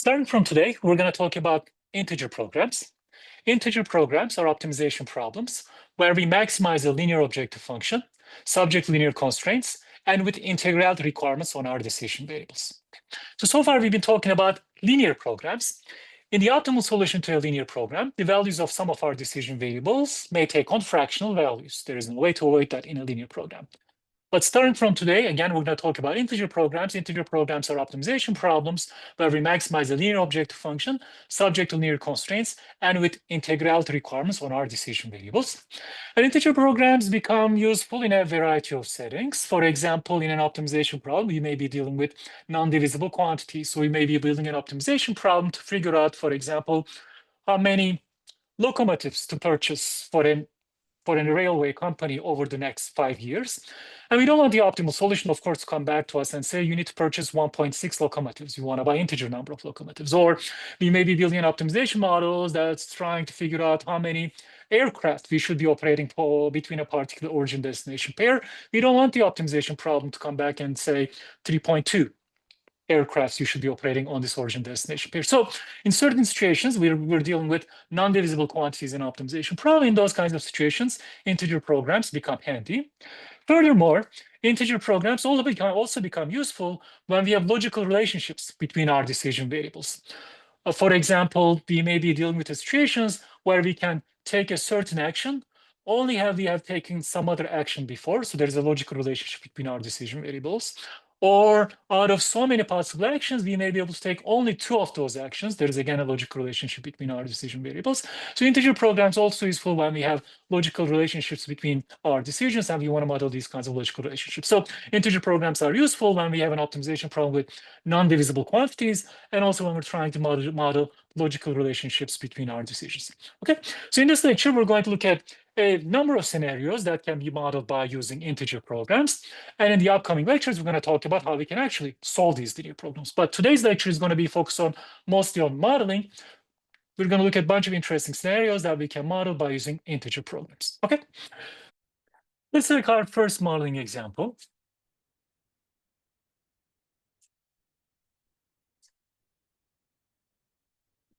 Starting from today, we're going to talk about integer programs. Integer programs are optimization problems where we maximize a linear objective function, subject to linear constraints, and with integrality requirements on our decision variables. So far we've been talking about linear programs. In the optimal solution to a linear program, the values of some of our decision variables may take on fractional values. There is no way to avoid that in a linear program. But starting from today, again, we're going to talk about integer programs. Integer programs are optimization problems where we maximize a linear objective function, subject to linear constraints, and with integrality requirements on our decision variables. And integer programs become useful in a variety of settings. For example, in an optimization problem, we may be dealing with non-divisible quantities. So we may be building an optimization problem to figure out, for example, how many locomotives to purchase for a railway company over the next 5 years. And we don't want the optimal solution, of course, to come back to us and say, you need to purchase 1.6 locomotives. You want to buy integer number of locomotives. Or we may be building an optimization models that's trying to figure out how many aircraft we should be operating between a particular origin destination pair. We don't want the optimization problem to come back and say 3.2 aircrafts you should be operating on this origin destination pair. So in certain situations, we're dealing with non-divisible quantities in optimization. Probably in those kinds of situations, integer programs become handy. Furthermore, integer programs also become useful when we have logical relationships between our decision variables. For example, we may be dealing with situations where we can take a certain action only we have taken some other action before. So there's a logical relationship between our decision variables. Or out of so many possible actions, we may be able to take only 2 of those actions. There is again a logical relationship between our decision variables. So integer programs also useful when we have logical relationships between our decisions and we want to model these kinds of logical relationships. So integer programs are useful when we have an optimization problem with non-divisible quantities and also when we're trying to model logical relationships between our decisions. Okay, so in this lecture, we're going to look at a number of scenarios that can be modeled by using integer programs. And in the upcoming lectures, we're going to talk about how we can actually solve these linear programs. But today's lecture is going to be focused mostly on modeling. We're going to look at a bunch of interesting scenarios that we can model by using integer programs. Okay, let's take our first modeling example.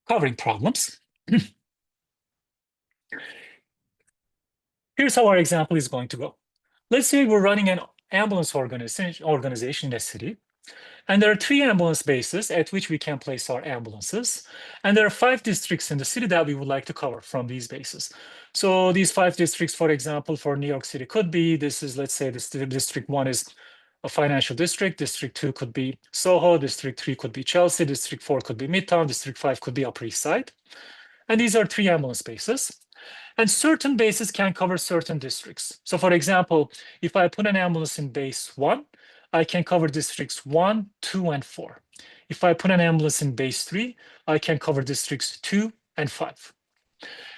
Covering problems. Here's how our example is going to go. Let's say we're running an ambulance organization in a city, and there are 3 ambulance bases at which we can place our ambulances. And there are 5 districts in the city that we would like to cover from these bases. So these 5 districts, for example, for New York City could be, let's say this district 1 is a financial district, district 2 could be Soho, district 3 could be Chelsea, district 4 could be Midtown, district 5 could be Upper East Side. And these are 3 ambulance bases. And certain bases can cover certain districts. So for example, if I put an ambulance in base 1, I can cover districts 1, 2, and 4. If I put an ambulance in base 3, I can cover districts 2 and 5.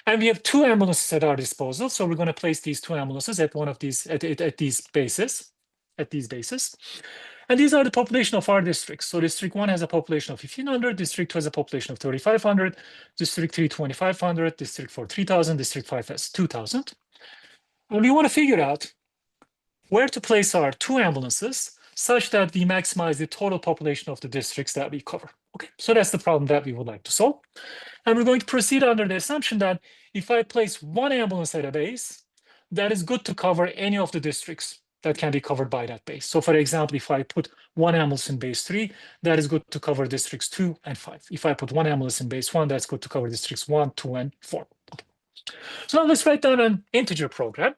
And we have 2 ambulances at our disposal. So we're going to place these 2 ambulances at one of these at these bases. And these are the population of our districts. So district 1 has a population of 1,500, district 2 has a population of 3,500, district 3, 2,500, district 4, 3,000, district 5 has 2,000. And we want to figure out where to place our 2 ambulances such that we maximize the total population of the districts that we cover. Okay, so that's the problem that we would like to solve. And we're going to proceed under the assumption that if I place 1 ambulance at a base, that is good to cover any of the districts that can be covered by that base. So for example, if I put 1 ambulance in base 3, that is good to cover districts 2 and 5. If I put 1 ambulance in base 1, that's good to cover districts 1, 2, and 4. Okay. So now let's write down an integer program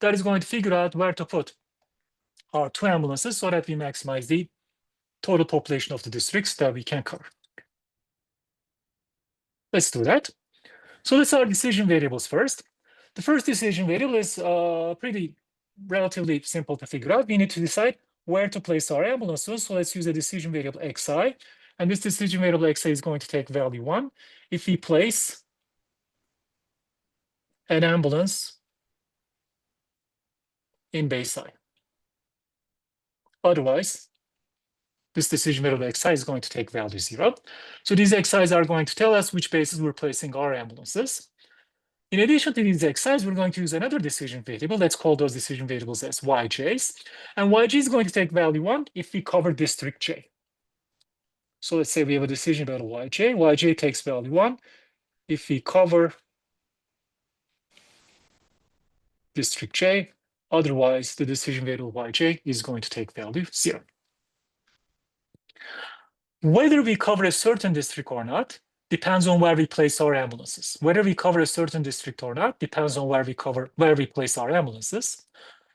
that is going to figure out where to put our 2 ambulances so that we maximize the total population of the districts that we can cover. Let's do that. So let's start decision variables first. The first decision variable is relatively simple to figure out. We need to decide where to place our ambulances. So let's use a decision variable xi. And this decision variable xi is going to take value 1 if we place an ambulance in base I. Otherwise, this decision variable xi is going to take value 0. So these xi's are going to tell us which bases we're placing our ambulances. In addition to these xi's, we're going to use another decision variable. Let's call those decision variables as yj's. And yj is going to take value 1 if we cover district j. So let's say we have a decision value yj. Yj takes value 1. If we cover district J, otherwise the decision value yj is going to take value 0. Whether we cover a certain district or not depends on where we place our ambulances. Whether we cover a certain district or not depends on where we place our ambulances.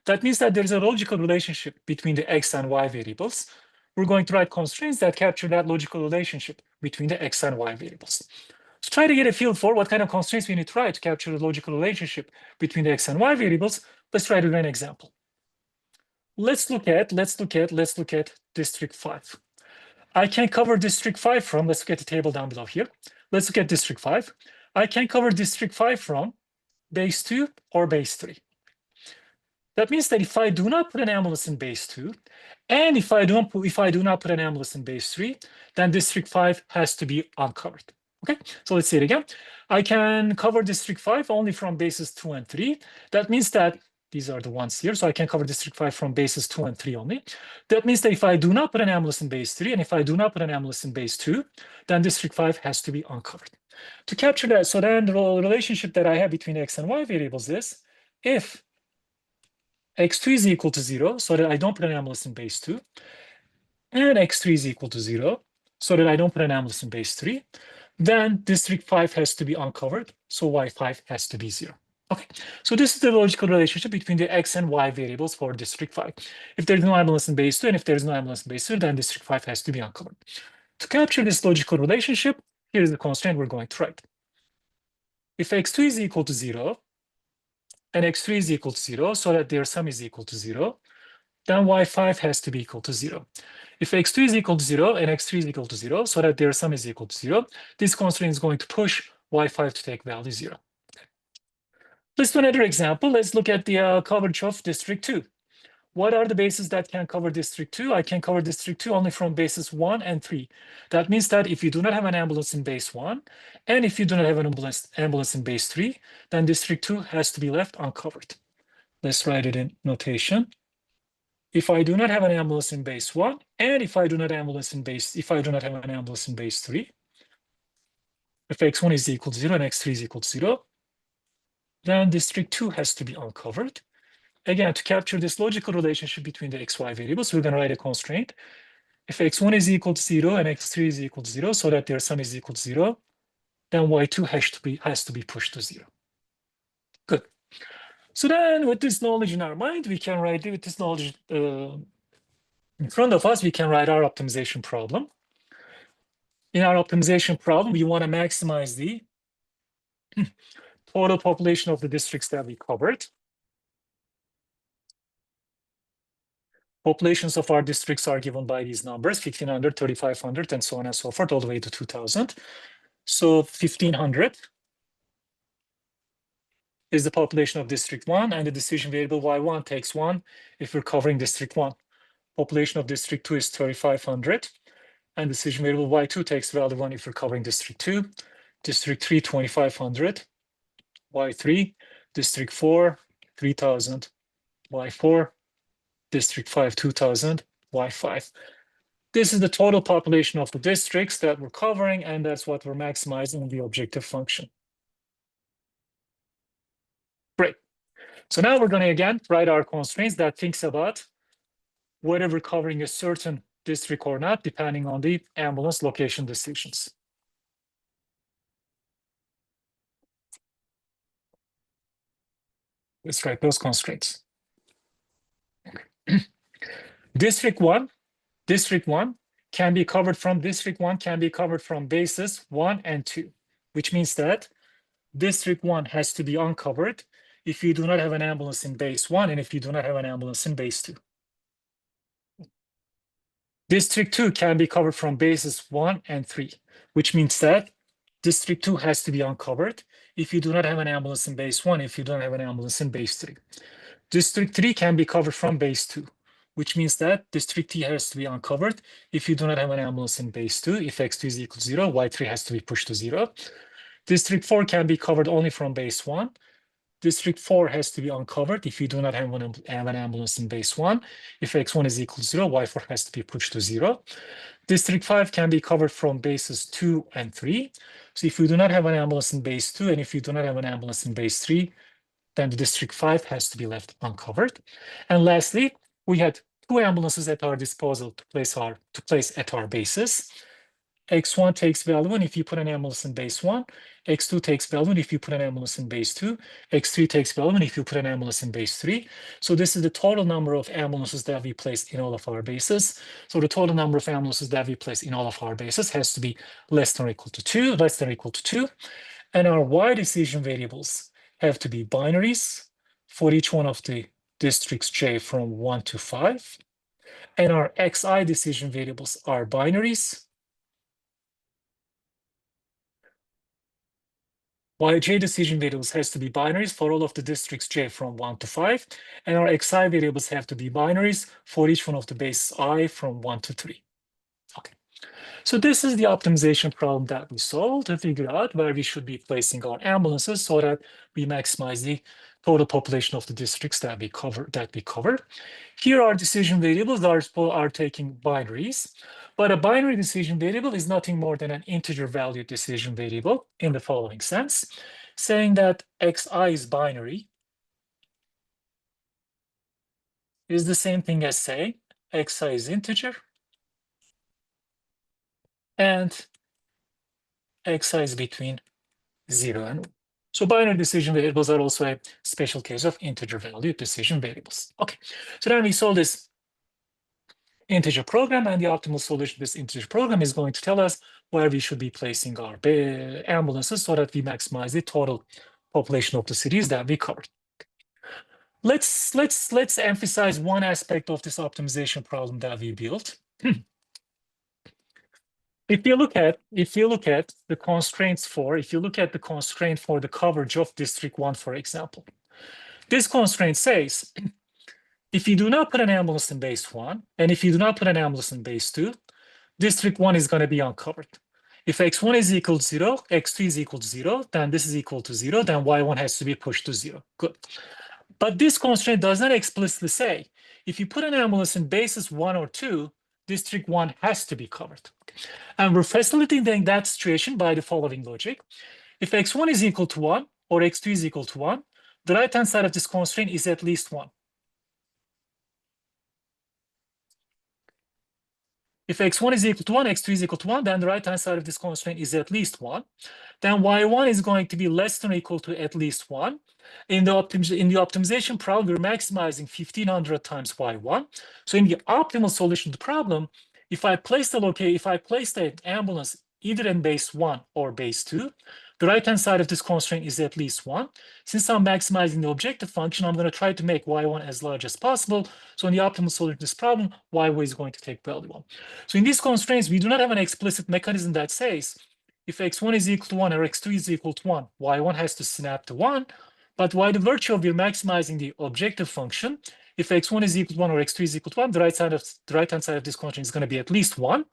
That means that there is a logical relationship between the x and y variables. We're going to write constraints that capture that logical relationship between the x and y variables. So try to get a feel for what kind of constraints we need to write to capture the logical relationship between the x and y variables. Let's try to do an example. Let's look at district 5. I can cover district 5 from, let's look at the table down below here. Let's look at district 5. I can cover district 5 from base 2 or base 3. That means that if I do not put an ambulance in base 2, and if I do not put an ambulance in base 3, then district 5 has to be uncovered. Okay, so let's say it again. I can cover district 5 only from bases 2 and 3. That means that these are the ones here. So I can cover district 5 from bases 2 and 3 only. That means that if I do not put an ambulance in base 3, and if I do not put an ambulance in base 2, then district 5 has to be uncovered. To capture that, so then the relationship that I have between x and y variables is if x2 is equal to 0, so that I don't put an ambulance in base 2, and x3 is equal to 0, so that I don't put an ambulance in base 3, then district 5 has to be uncovered, so y5 has to be 0. Okay, so this is the logical relationship between the x and y variables for district 5. If there's no ambulance in base 2, and if there's no ambulance in base 2, then district 5 has to be uncovered. To capture this logical relationship, here's the constraint we're going to write. If x2 is equal to 0, and x3 is equal to 0, so that their sum is equal to 0, then y5 has to be equal to 0. If x2 is equal to 0 and x3 is equal to 0, so that their sum is equal to 0, this constraint is going to push y5 to take value 0. Let's do another example. Let's look at the coverage of district 2. What are the bases that can cover district 2? I can cover district 2 only from bases 1 and 3. That means that if you do not have an ambulance in base 1, and if you do not have an ambulance in base 3, then district 2 has to be left uncovered. Let's write it in notation. If I do not have an ambulance in base 1, and if I do not have an ambulance in base 3, if x1 is equal to 0 and x3 is equal to 0, then district 2 has to be uncovered. Again, to capture this logical relationship between the xy variables, we're going to write a constraint. If x1 is equal to 0 and x3 is equal to 0, so that their sum is equal to 0, then y2 has to be pushed to 0. Good. So then with this knowledge in our mind, we can write, with this knowledge in front of us, we can write our optimization problem. In our optimization problem, we want to maximize the total population of the districts that we covered. Populations of our districts are given by these numbers, 1,500, 3,500, and so on and so forth, all the way to 2,000. So 1,500 is the population of district 1, and the decision variable y1 takes 1 if we're covering district 1. Population of district 2 is 3,500, and decision variable y2 takes value 1 if we're covering district 2. District 3, 2,500, y3. District 4, 3,000, y4. District 5, 2,000, y5. This is the total population of the districts that we're covering, and that's what we're maximizing in the objective function. Great. So now we're going to again write our constraints that thinks about whether we're covering a certain district or not, depending on the ambulance location decisions. Let's write those constraints. District 1 can be covered from bases 1 and 2, which means that district 1 has to be uncovered if you do not have an ambulance in base 1 and if you do not have an ambulance in base 2. District 2 can be covered from bases 1 and 3, which means that district 2 has to be uncovered if you do not have an ambulance in base 1, if you don't have an ambulance in base 3. District 3 can be covered from base 2, which means that district 3 has to be uncovered if you do not have an ambulance in base 2. If x2 is equal to 0, y3 has to be pushed to 0. District 4 can be covered only from base 1. District 4 has to be uncovered if you do not have an ambulance in base 1. If x1 is equal to 0, y4 has to be pushed to 0. District 5 can be covered from bases 2 and 3. So if you do not have an ambulance in base 2 and if you do not have an ambulance in base 3, then the district 5 has to be left uncovered. And lastly, we had two ambulances at our disposal to place at our bases. X1 takes value 1 if you put an ambulance in base 1. X2 takes value 1 if you put an ambulance in base 2. X3 takes value 1 if you put an ambulance in base 3. So this is the total number of ambulances that we placed in all of our bases. So the total number of ambulances that we place in all of our bases has to be less than or equal to 2, less than or equal to 2. And our Y decision variables have to be binaries for each one of the districts J from 1 to 5. And our XI decision variables are binaries. YJ decision variables has to be binaries for all of the districts J from 1 to 5. And our XI variables have to be binaries for each one of the bases I from 1 to 3. Okay. So this is the optimization problem that we solved to figure out where we should be placing our ambulances so that we maximize the total population of the districts that we cover. Here our decision variables are taking binaries, but a binary decision variable is nothing more than an integer value decision variable in the following sense, saying that xi is binary is the same thing as saying xi is integer and xi is between 0 and 1. So binary decision variables are also a special case of integer value decision variables. Okay, so then we solve this integer program, and the optimal solution to this integer program is going to tell us where we should be placing our ambulances so that we maximize the total population of the cities that we covered. Let's emphasize one aspect of this optimization problem that we built. If you look at the constraints for, the coverage of District 1, for example, this constraint says, if you do not put an ambulance in base 1, and if you do not put an ambulance in base 2, District 1 is going to be uncovered. If x1 is equal to 0, x2 is equal to 0, then this is equal to 0, then y1 has to be pushed to 0. Good. But this constraint does not explicitly say, if you put an ambulance in bases 1 or 2, District 1 has to be covered. And we're facilitating that situation by the following logic. If x1 is equal to 1 or x2 is equal to 1, the right-hand side of this constraint is at least 1. If x1 is equal to 1, x2 is equal to 1, then the right-hand side of this constraint is at least 1. Then y1 is going to be less than or equal to at least 1. In the optimization problem, we're maximizing 1500 times y1. So in the optimal solution to the problem, if I place the ambulance either in base 1 or base 2, the right-hand side of this constraint is at least 1. Since I'm maximizing the objective function, I'm going to try to make y1 as large as possible. So in the optimal solution to this problem, y1 is going to take value 1. So in these constraints, we do not have an explicit mechanism that says if x1 is equal to 1 or x2 is equal to 1, y1 has to snap to 1. But by the virtue of maximizing the objective function, if x1 is equal to 1 or x2 is equal to 1, the right-hand side of this constraint is going to be at least 1.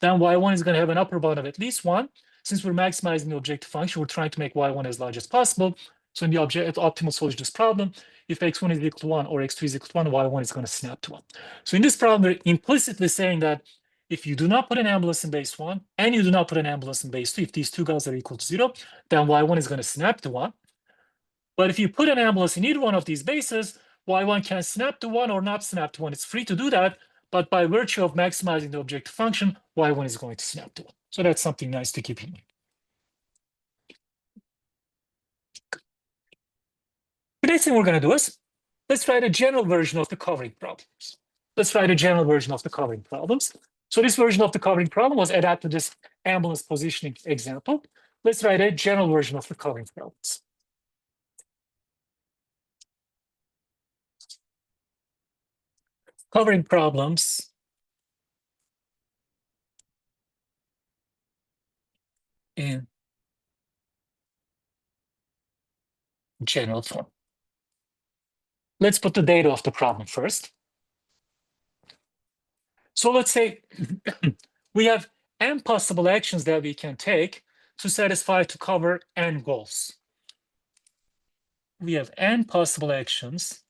Then y1 is going to have an upper bound of at least 1. Since we're maximizing the objective function, we're trying to make y1 as large as possible. So in the optimal solution to this problem, if x1 is equal to 1 or x2 is equal to 1, y1 is going to snap to 1. So in this problem, we're implicitly saying that if you do not put an ambulance in base 1 and you do not put an ambulance in base 2, if these two guys are equal to 0, then y1 is going to snap to 1. But if you put an ambulance in either one of these bases, y1 can snap to 1 or not snap to 1. It's free to do that. But by virtue of maximizing the objective function, y1 is going to snap to 1. So that's something nice to keep in mind. The next thing we're going to do is let's write a general version of the covering problems. So this version of the covering problem was adapted to this ambulance positioning example. Let's write a general version of the covering problems. Covering problems in general form. Let's put the data of the problem first. So let's say we have n possible actions that we can take to cover n goals. we have n possible actions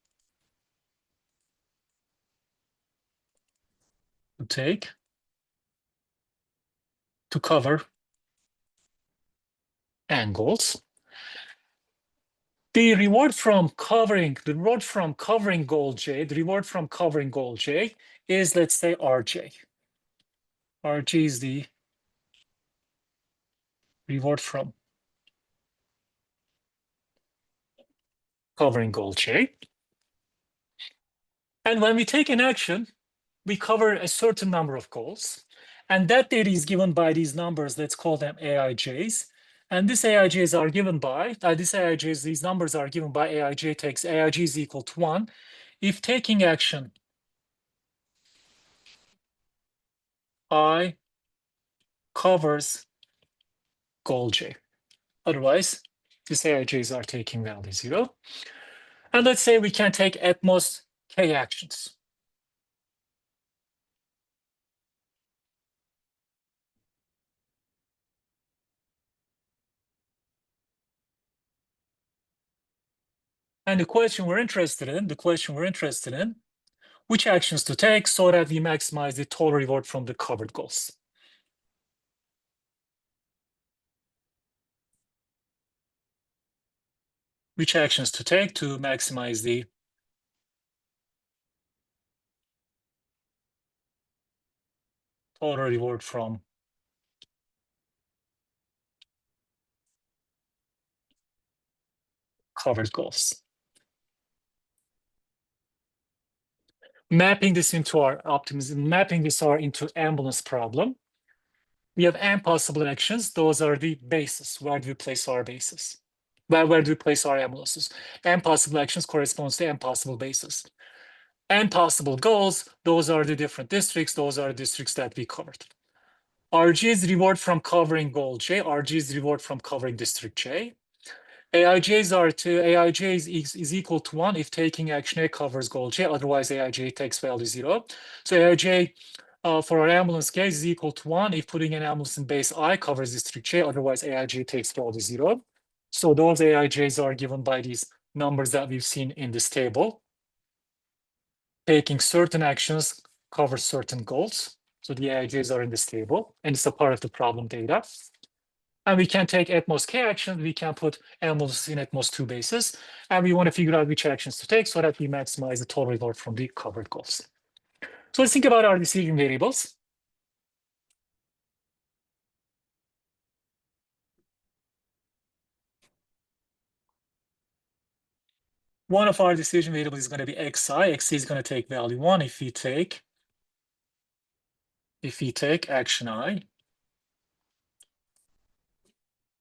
to take to cover n goals. The reward from covering goal J, the reward from covering goal J is, let's say, RJ. RJ is the reward from covering goal J. And when we take an action, we cover a certain number of goals. And that data is given by these numbers, let's call them AIJs. And these AIJs are given by, these numbers are given by AIJ takes AIJ is equal to 1. If taking action I covers goal J. Otherwise, these AIJs are taking value 0. And let's say we can take at most K actions. And the question we're interested in, which actions to take so that we maximize the total reward from the covered goals. Which actions to take to maximize the total reward from covered goals. Mapping this into our optimism, mapping this into ambulance problem. We have n possible actions. Those are the bases. Where do we place our bases? Where do we place our ambulances? N possible actions corresponds to n possible bases. N possible goals, those are the different districts. Those are the districts that we covered. RG is reward from covering goal J. RG is reward from covering district J. AIJ is equal to 1 if taking action A covers goal J. Otherwise, AIJ takes value 0. So AIJ for our ambulance case is equal to 1 if putting an ambulance in base I covers district J. Otherwise, AIJ takes value 0. So those AIJs are given by these numbers that we've seen in this table. Taking certain actions covers certain goals. So the AIJs are in this table, and it's a part of the problem data. And we can take at most K actions. We can put ambulance in at most 2 bases. And we want to figure out which actions to take so that we maximize the total reward from the covered goals. So let's think about our decision variables. One of our decision variables is going to be xi. Xi is going to take value 1 if we take action I.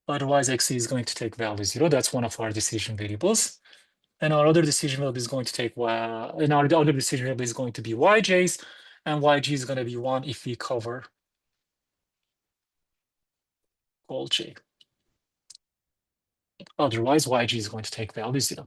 Otherwise, xi is going to take value 0. That's one of our decision variables. And our other decision variable is going to take and our other decision variable is going to be yj's, and yg is going to be 1 if we cover goal J. Otherwise, yg is going to take value 0.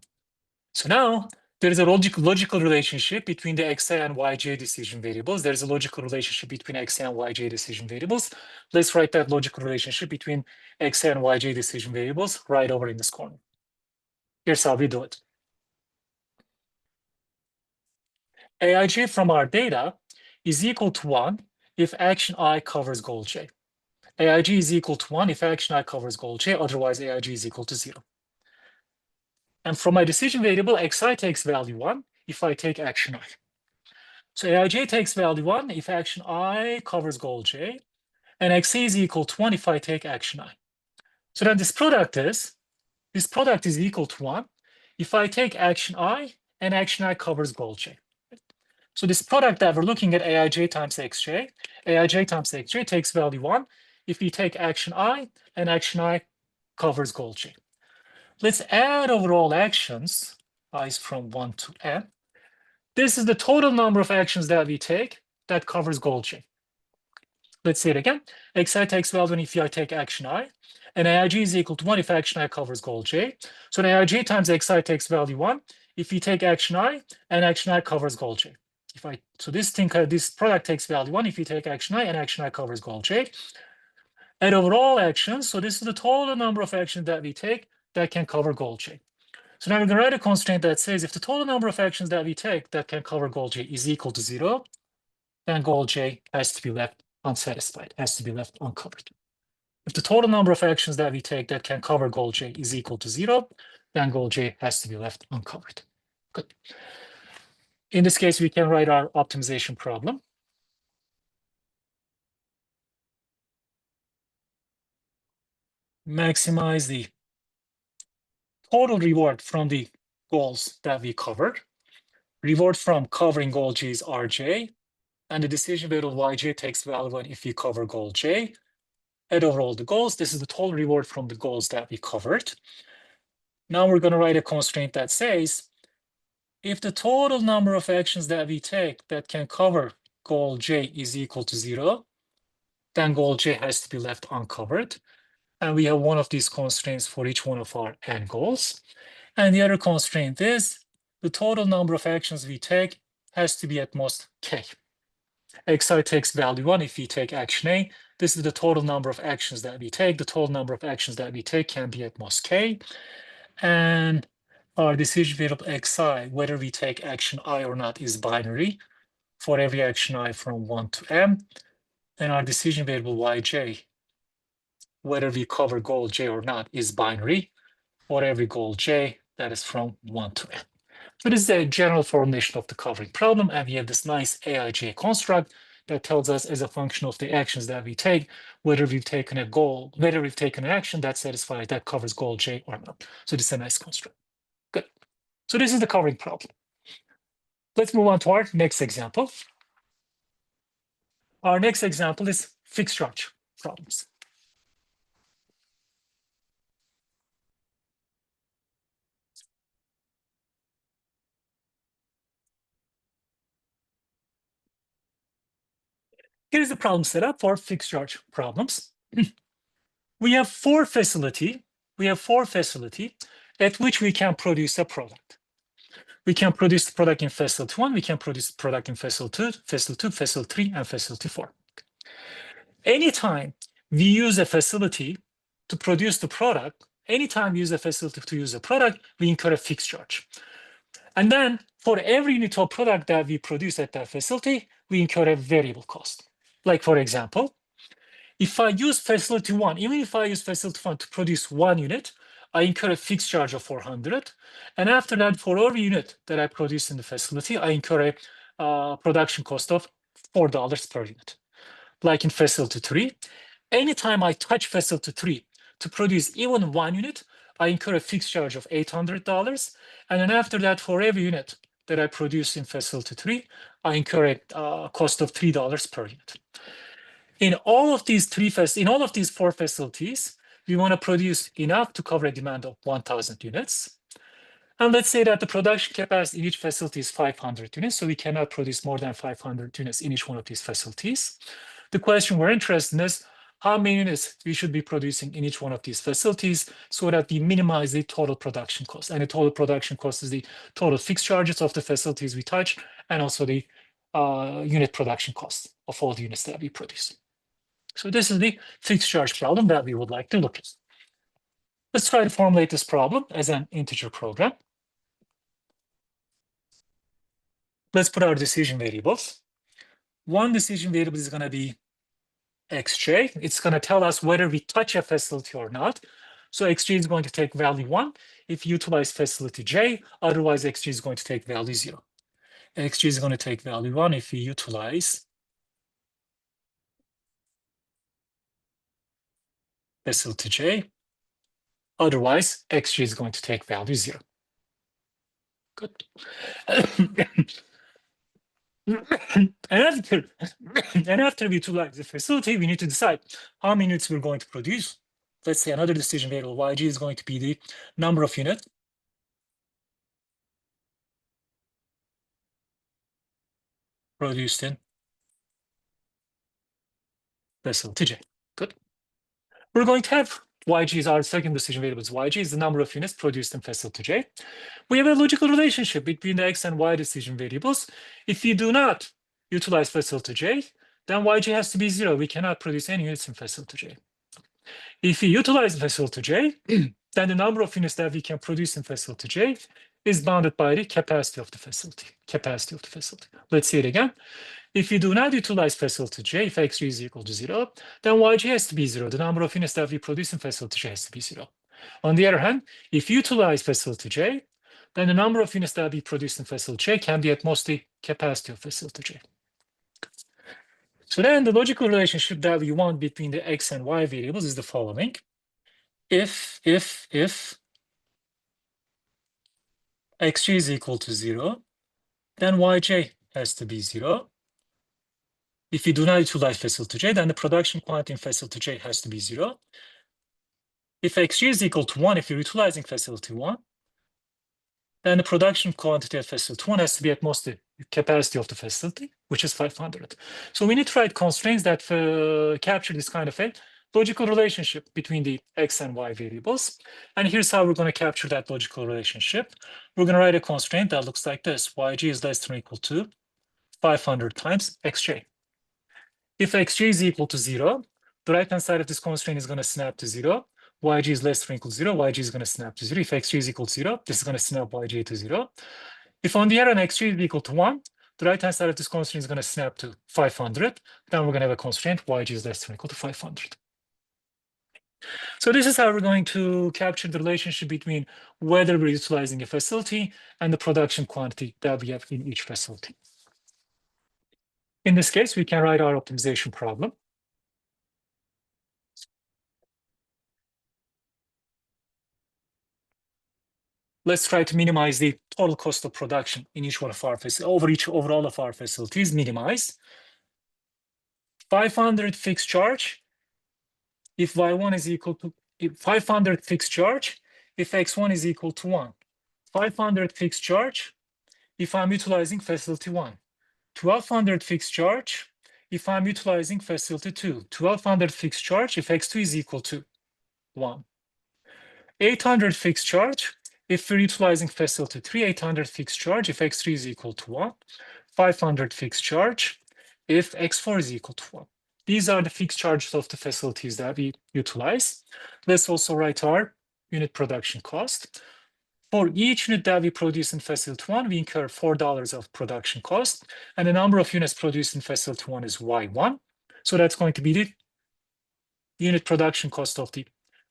So now there is a logical relationship between the xi and yj decision variables. There's a logical relationship between xi and yj decision variables. Let's write that logical relationship between xi and yj decision variables right over in this corner. Here's how we do it. Aij from our data is equal to 1 if action I covers goal J. Aij is equal to 1 if action I covers goal J. Otherwise, Aij is equal to 0. And from my decision variable, xi takes value 1 if I take action I. So Aij takes value 1 if action I covers goal J, and xi is equal to 1 if I take action I. So then this product is equal to 1 if I take action I and action I covers goal J. So this product that we're looking at, Aij times xj takes value 1 if we take action I and action I covers goal J. Let's add over all actions, I is from 1 to n. This is the total number of actions that we take that covers goal J. Let's say it again. Xi takes value 1 if I take action I, and Aij is equal to 1 if action I covers goal J. So Aij times xi takes value 1 if we take action I and action I covers goal J. This product takes value 1 if you take action I and action I covers goal J. And overall actions, so this is the total number of actions that we take that can cover goal J. So now we're going to write a constraint that says if the total number of actions that we take that can cover goal J is equal to 0, then goal J has to be left unsatisfied, has to be left uncovered. If the total number of actions that we take that can cover goal J is equal to 0, then goal J has to be left uncovered. Good. In this case, we can write our optimization problem. Maximize the total reward from the goals that we covered. Reward from covering goal J is Rj, and the decision variable Yj takes value 1 if we cover goal J. Add over all the goals. This is the total reward from the goals that we covered. Now we're going to write a constraint that says, if the total number of actions that we take that can cover goal J is equal to 0, then goal J has to be left uncovered. And we have one of these constraints for each one of our n goals. And the other constraint is the total number of actions we take has to be at most k. Xi takes value 1 if we take action A. This is the total number of actions that we take. The total number of actions that we take can be at most k. And our decision variable Xi, whether we take action I or not, is binary for every action I from 1 to m. And our decision variable Yj, whether we cover goal J or not, is binary for every goal J that is from 1 to n. So this is a general formulation of the covering problem, and we have this nice Aij construct that tells us as a function of the actions that we take, whether we've taken a goal, whether we've taken an action that satisfies, that covers goal J or not. So this is a nice construct. Good. So this is the covering problem. Let's move on to our next example. Our next example is fixed charge problems. Here's the problem setup for fixed charge problems. We have four facility at which we can produce a product. We can produce the product in facility 1, we can produce the product in facility 2, facility 3, and facility 4. Anytime we use a facility to produce the product, anytime we use a facility to use a product, we incur a fixed charge. And then for every unit of product that we produce at that facility, we incur a variable cost. Like for example, if I use facility 1, even if I use facility 1 to produce 1 unit, I incur a fixed charge of 400. And after that, for every unit that I produce in the facility, I incur a production cost of $4 per unit. Like in facility 3, anytime I touch facility 3 to produce even 1 unit, I incur a fixed charge of $800. And then after that, for every unit that I produce in facility 3, I incur a cost of $3 per unit. In all of these four facilities, we want to produce enough to cover a demand of 1,000 units. And let's say that the production capacity in each facility is 500 units, so we cannot produce more than 500 units in each one of these facilities. The question we're interested in is how many units we should be producing in each one of these facilities so that we minimize the total production cost. And the total production cost is the total fixed charges of the facilities we touch, and also the unit production cost of all the units that we produce. So this is the fixed charge problem that we would like to look at. Let's try to formulate this problem as an integer program. Let's put our decision variables. One decision variable is going to be xj. It's going to tell us whether we touch a facility or not. So xj is going to take value 1 if you utilize facility j, otherwise xj is going to take value 0. Xj is going to take value 1 if we utilize facility j, otherwise xj is going to take value 0. Good. And after we utilize the facility, we need to decide how many units we're going to produce. Let's say another decision variable yg is going to be the number of units produced in facility j. Good. We're going to have yg is our second decision variable. Yg is the number of units produced in facility j. We have a logical relationship between the x and y decision variables. If we do not utilize facility j, then yg has to be 0. We cannot produce any units in facility j. If we utilize facility j, then the number of units that we can produce in facility J is bounded by the capacity of the facility. Let's see it again. If you do not utilize facility J, if X3 is equal to 0, then Yj has to be 0. The number of units that we produce in facility J has to be 0. On the other hand, if you utilize facility J, then the number of units that we produce in facility J can be at most the capacity of facility J. So then the logical relationship that we want between the X and Y variables is the following. If X3 is equal to 0, then Yj has to be 0. If you do not utilize facility J, then the production quantity in facility J has to be 0. If X3 is equal to 1, if you're utilizing facility 1, then the production quantity at facility 1 has to be at most the capacity of the facility, which is 500. So we need to write constraints that capture this kind of a logical relationship between the X and Y variables. And here's how we're going to capture that logical relationship. We're going to write a constraint that looks like this. Yg is less than or equal to 500 times Xj. If Xj is equal to 0, the right-hand side of this constraint is going to snap to 0. Yg is less than or equal to 0. Yg is going to snap to 0. If Xj is equal to 0, this is going to snap Yj to 0. If on the other hand Xj is equal to 1, the right-hand side of this constraint is going to snap to 500. Then we're going to have a constraint Yg is less than or equal to 500. So this is how we're going to capture the relationship between whether we're utilizing a facility and the production quantity that we have in each facility. In this case, we can write our optimization problem. Let's try to minimize the total cost of production in each one of our facilities, over all of our facilities, minimize. 500 fixed charge, if y1 is equal to 500 fixed charge, if x1 is equal to 1. 500 fixed charge, if I'm utilizing facility 1. 1200 fixed charge, if I'm utilizing facility 2. 1200 fixed charge, if x2 is equal to 1. 800 fixed charge, if we're utilizing facility 3, 800 fixed charge, if x3 is equal to 1, 500 fixed charge, if x4 is equal to 1. These are the fixed charges of the facilities that we utilize. Let's also write our unit production cost. For each unit that we produce in facility 1, we incur $4 of production cost, and the number of units produced in facility 1 is y1. So that's going to be the unit production cost of the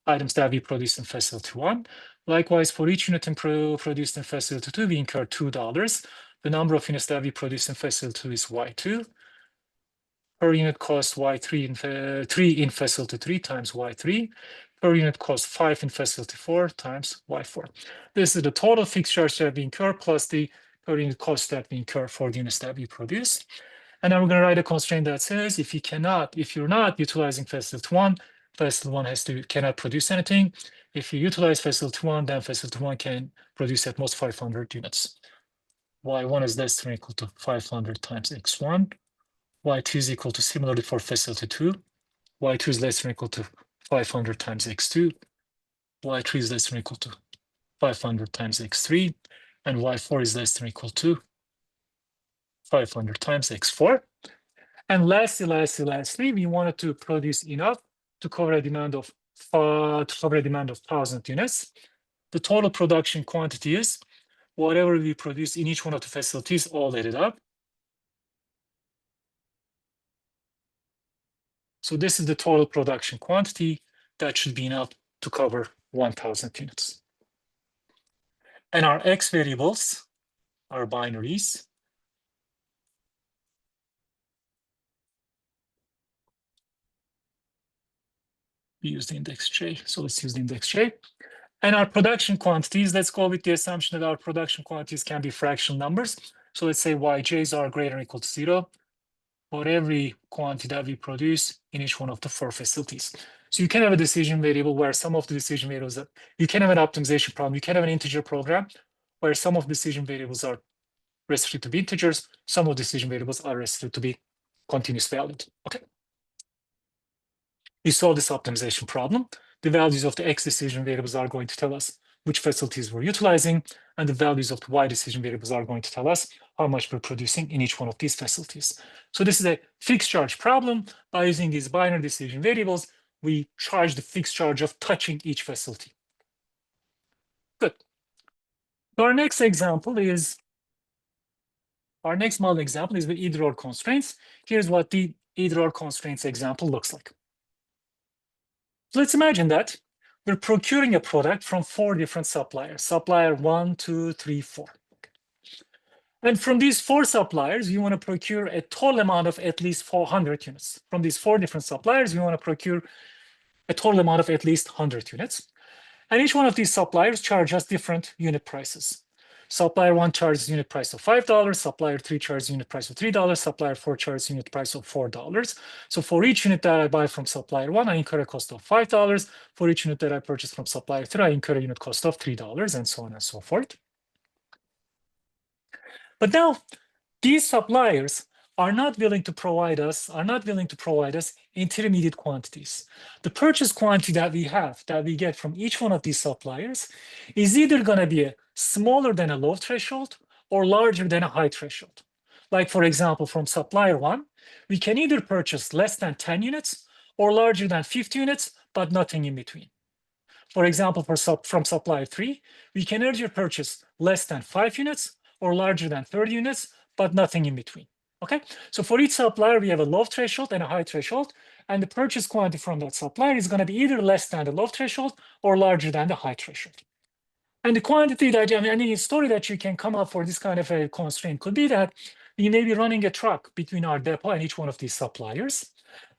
items that we produce in facility 1. Likewise, for each unit produced in facility 2, we incur $2. The number of units that we produce in facility 2 is y2. Per unit cost y3 in 3 in facility 3 times y3. Per unit cost 5 in facility 4 times y4. This is the total fixed charge that we incur plus the per unit cost that we incur for the units that we produce. And then we're going to write a constraint that says if you're not utilizing facility 1, facility 1 cannot produce anything. If you utilize facility 1, then facility 1 can produce at most 500 units. Y1 is less than or equal to 500 times x1. Y2 is equal to, similarly for facility 2, Y2 is less than or equal to 500 times x2. Y3 is less than or equal to 500 times x3. And Y4 is less than or equal to 500 times x4. And lastly, we wanted to produce enough to cover a demand of 1,000 units. The total production quantity is whatever we produce in each one of the facilities, all added up. So this is the total production quantity that should be enough to cover 1,000 units. And our X variables are binaries. We use the index J, so let's use the index J. And our production quantities, let's go with the assumption that our production quantities can be fractional numbers. So let's say Yj's are greater or equal to 0 for every quantity that we produce in each one of the 4 facilities. So you can have a decision variable where some of the decision variables, you can have an optimization problem, you can have an integer program where some of the decision variables are restricted to be integers, some of the decision variables are restricted to be continuous valued. Okay. We solve this optimization problem. The values of the X decision variables are going to tell us which facilities we're utilizing, and the values of the Y decision variables are going to tell us how much we're producing in each one of these facilities. So this is a fixed charge problem. By using these binary decision variables, we charge the fixed charge of touching each facility. So our next model example is with either-or constraints. Here's what the either-or constraints example looks like. So let's imagine that we're procuring a product from 4 different suppliers, supplier 1, 2, 3, 4. And from these 4 suppliers, you want to procure a total amount of at least 400 units. From these 4 different suppliers, you want to procure a total amount of at least 100 units. And each one of these suppliers charge us different unit prices. Supplier 1 charges unit price of $5, supplier 3 charges unit price of $3, supplier 4 charges unit price of $4. So for each unit that I buy from supplier 1, I incur a cost of $5. For each unit that I purchase from supplier 3, I incur a unit cost of $3, and so on and so forth. But now, these suppliers are not willing to provide us intermediate quantities. The purchase quantity that we get from each one of these suppliers is either going to be smaller than a low threshold or larger than a high threshold. Like, for example, from supplier 1, we can either purchase less than 10 units or larger than 50 units, but nothing in between. For example, from supplier 3, we can either purchase less than 5 units or larger than 30 units, but nothing in between. Okay, so for each supplier, we have a low threshold and a high threshold, and the purchase quantity from that supplier is going to be either less than the low threshold or larger than the high threshold. And the quantity that, any story that you can come up for this kind of a constraint could be that we may be running a truck between our depot and each one of these suppliers.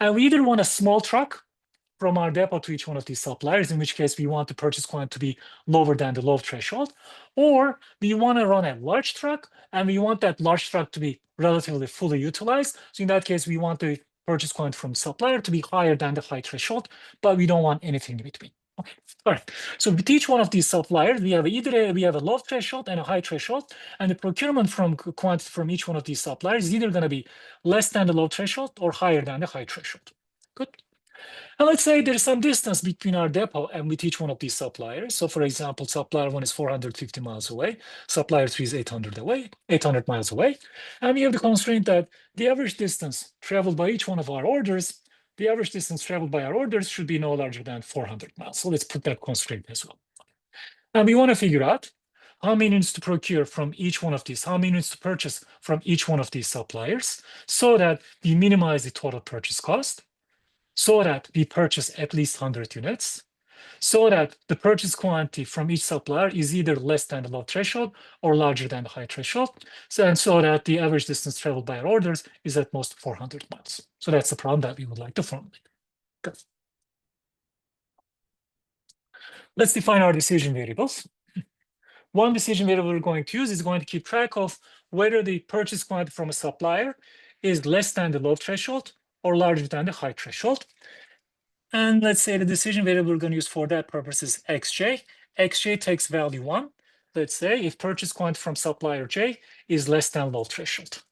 And we either want a small truck from our depot to each one of these suppliers, in which case we want the purchase quantity to be lower than the low threshold, or we want to run a large truck and we want that large truck to be relatively fully utilized. So in that case, we want the purchase quantity from supplier to be higher than the high threshold, but we don't want anything in between. Okay, all right. So with each one of these suppliers, we have a low threshold and a high threshold, and the procurement from quantity from each one of these suppliers is either going to be less than the low threshold or higher than the high threshold. Good. And let's say there's some distance between our depot and with each one of these suppliers. So for example, supplier 1 is 450 miles away, supplier 3 is 800 miles away. And we have the constraint that the average distance traveled by each one of our orders, should be no larger than 400 miles. So let's put that constraint as well. And we want to figure out how many units to procure from each one of these, how many units to purchase from each one of these suppliers, so that we minimize the total purchase cost, so that we purchase at least 100 units, so that the purchase quantity from each supplier is either less than the low threshold or larger than the high threshold, and so that the average distance traveled by our orders is at most 400 miles. So that's the problem that we would like to formulate. Good. Let's define our decision variables. One decision variable we're going to use is going to keep track of whether the purchase quantity from a supplier is less than the low threshold or larger than the high threshold. And let's say the decision variable we're going to use for that purpose is xj. Xj takes value 1. Let's say if purchase quantity from supplier j is less than low threshold.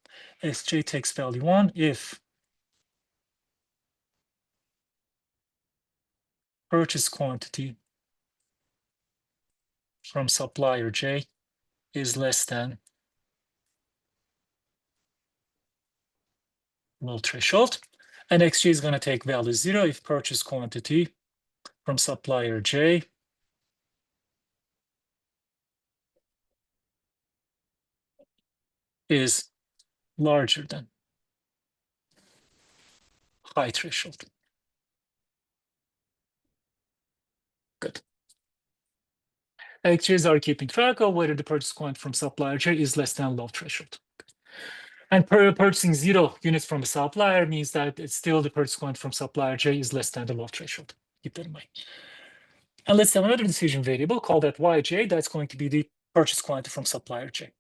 Xj takes value 1 if purchase quantity from supplier j is less than low threshold. And xj is going to take value 0 if purchase quantity from supplier j is larger than high threshold. Good. XJs are keeping track of whether the purchase quantity from supplier j is less than low threshold. And purchasing 0 units from a supplier means that it's still the purchase quantity from supplier j is less than the low threshold. Keep that in mind. And let's have another decision variable called that yj. That's going to be the purchase quantity from supplier j.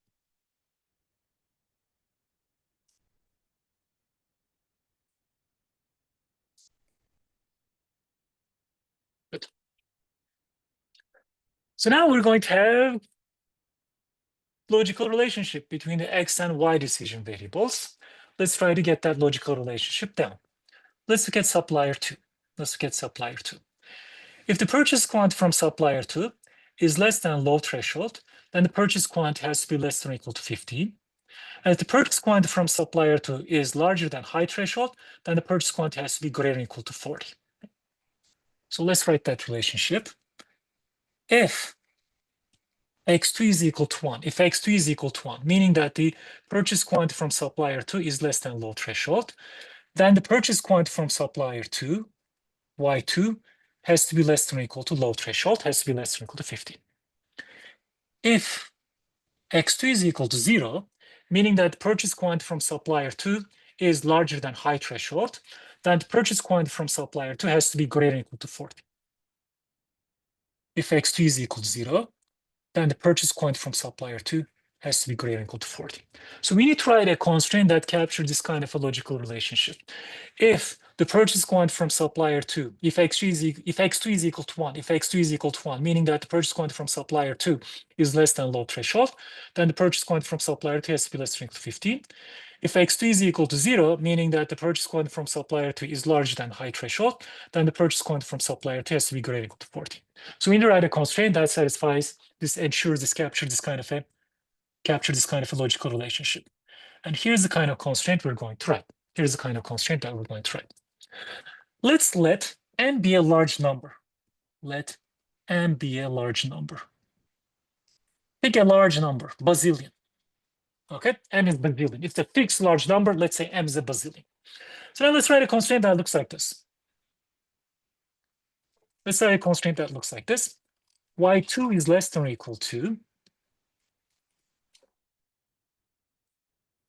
Good. So now we're going to have logical relationship between the x and y decision variables. Let's try to get that logical relationship down. Let's look at supplier 2. If the purchase quantity from supplier 2 is less than low threshold, then the purchase quantity has to be less than or equal to 15. And if the purchase quantity from supplier 2 is larger than high threshold, then the purchase quantity has to be greater than or equal to 40. So let's write that relationship. If x2 is equal to 1, if x2 is equal to 1, meaning that the purchase quantity from supplier 2 is less than low threshold, then the purchase quantity from supplier 2, y2, has to be less than or equal to low threshold, has to be less than or equal to 15. If x2 is equal to 0, meaning that purchase quantity from supplier 2 is larger than high threshold, then the purchase quantity from supplier 2 has to be greater than or equal to 40. If x2 is equal to 0, then the purchase quantity from supplier 2 has to be greater than or equal to 40. So we need to write a constraint that captures this kind of a logical relationship. If the purchase quantity from supplier 2, if x2 is equal to 1, if x2 is equal to 1, meaning that the purchase quantity from supplier 2 is less than low threshold, then the purchase quantity from supplier 2 has to be less than or equal to 15. If x2 is equal to 0, meaning that the purchase quantity from supplier 2 is larger than high threshold, then the purchase quantity from supplier 2 has to be greater than or equal to 40. So we need to write a constraint that satisfies this, ensures this captures this kind of a logical relationship. And here's the kind of constraint we're going to write. Here's the kind of constraint that we're going to write. Let's let n be a large number. Let n be a large number. Pick a large number, bazillion. Okay, m is bazillion. It's a fixed large number. Let's say m is a bazillion. So now let's write a constraint that looks like this. Let's write a constraint that looks like this. y2 is less than or equal to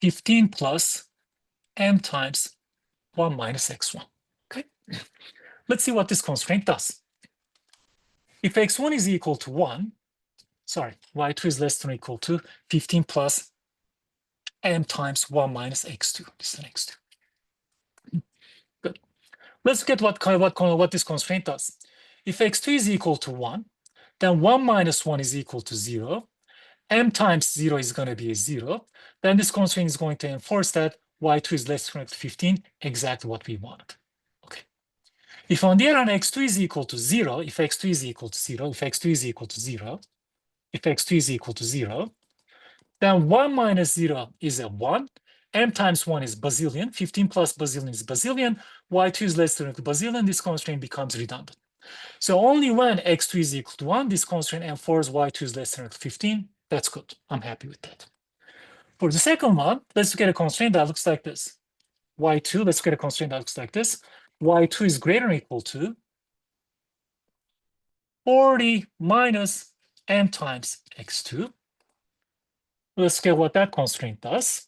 15 plus m times 1 minus x1. Okay, let's see what this constraint does. If x1 is equal to 1, sorry, y2 is less than or equal to 15 plus m times 1 minus x2. This is an x2. Good. Let's look at what this constraint does. If x2 is equal to 1, then 1 minus 1 is equal to 0. M times 0 is going to be a 0. Then this constraint is going to enforce that y2 is less than or equal to 15, exactly what we wanted. Okay. If on the other hand x2 is equal to 0, if x2 is equal to 0, if x2 is equal to 0, if x2 is equal to 0, then 1 minus 0 is a 1. M times 1 is bazillion. 15 plus bazillion is bazillion. Y2 is less than or equal to bazillion. This constraint becomes redundant. So only when x2 is equal to 1, this constraint enforces y2 is less than or equal to 15. That's good. I'm happy with that. For the second one, let's look at a constraint that looks like this. y2, let's get a constraint that looks like this. y2 is greater than or equal to 40 minus m times x2. Let's get what that constraint does.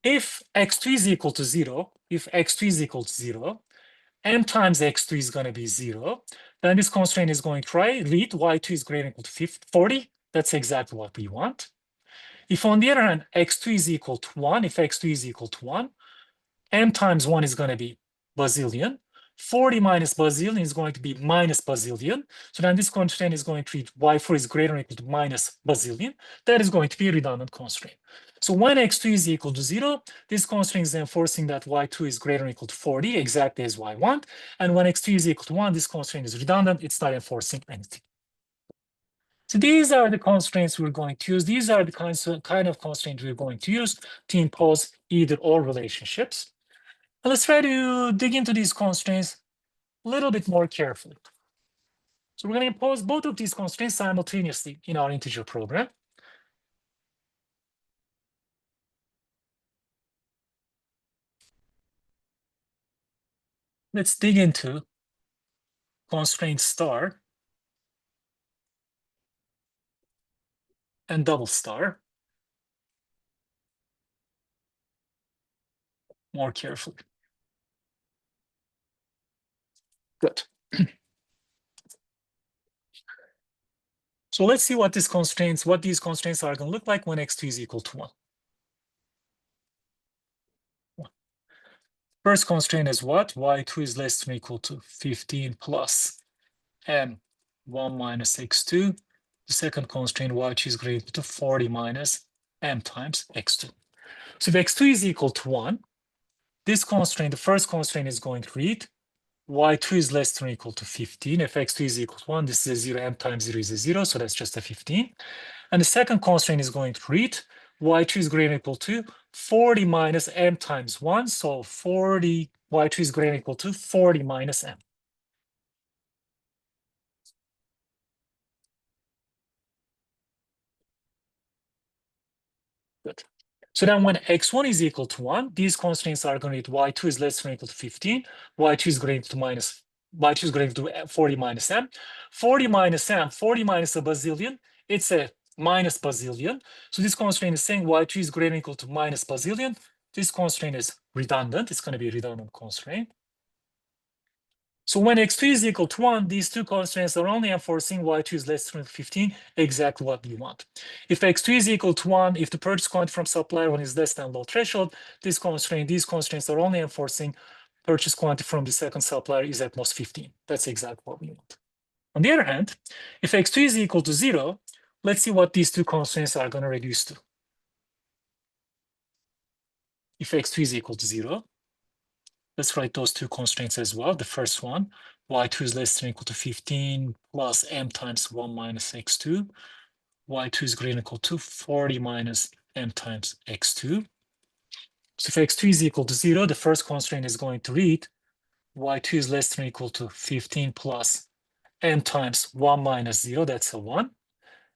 If x2 is equal to 0, if x2 is equal to 0, m times x2 is going to be 0, then this constraint is going to lead y2 is greater than or equal to 40. That's exactly what we want. If on the other hand, x2 is equal to 1, if x2 is equal to 1, m times 1 is going to be bazillion. 40 minus bazillion is going to be minus bazillion. So then this constraint is going to read y4 is greater than or equal to minus bazillion. That is going to be a redundant constraint. So when x2 is equal to 0, this constraint is enforcing that y2 is greater than or equal to 40, exactly as y1. And when x2 is equal to 1, this constraint is redundant. It's not enforcing anything. So these are the constraints we're going to use. These are the kind of constraints we're going to use to impose either or relationships. Let's try to dig into these constraints a little bit more carefully. So we're going to impose both of these constraints simultaneously in our integer program. Let's dig into constraint star and double star more carefully. Good. So let's see what these constraints are going to look like when x2 is equal to 1. First constraint is what? y2 is less than or equal to 15 plus m 1 minus x2. The second constraint, y2 is greater to 40 minus m times x2. So if x2 is equal to 1, this constraint, the first constraint is going to read y2 is less than or equal to 15. If x2 is equal to 1, this is a 0, m times 0 is a 0, so that's just a 15. And the second constraint is going to read y2 is greater than or equal to 40 minus m times 1, so 40, y2 is greater than or equal to 40 minus m. So then when x1 is equal to 1, these constraints are going to be y2 is less than or equal to 15, y2 is greater to minus, y2 is greater to 40 minus m. 40 minus m, 40 minus a bazillion, it's a minus bazillion. So this constraint is saying y2 is greater than or equal to minus bazillion. This constraint is redundant. It's going to be a redundant constraint. So when x2 is equal to 1, these two constraints are only enforcing y2 is less than 15, exactly what we want. If x2 is equal to 1, if the purchase quantity from supplier 1 is less than low threshold, these constraints are only enforcing purchase quantity from the second supplier is at most 15. That's exactly what we want. On the other hand, if x2 is equal to 0, let's see what these two constraints are going to reduce to. If x2 is equal to 0, let's write those two constraints as well. The first one, y2 is less than or equal to 15 plus m times 1 minus x2. y2 is greater than or equal to 40 minus m times x2. So if x2 is equal to 0, the first constraint is going to read y2 is less than or equal to 15 plus m times 1 minus 0, that's a 1.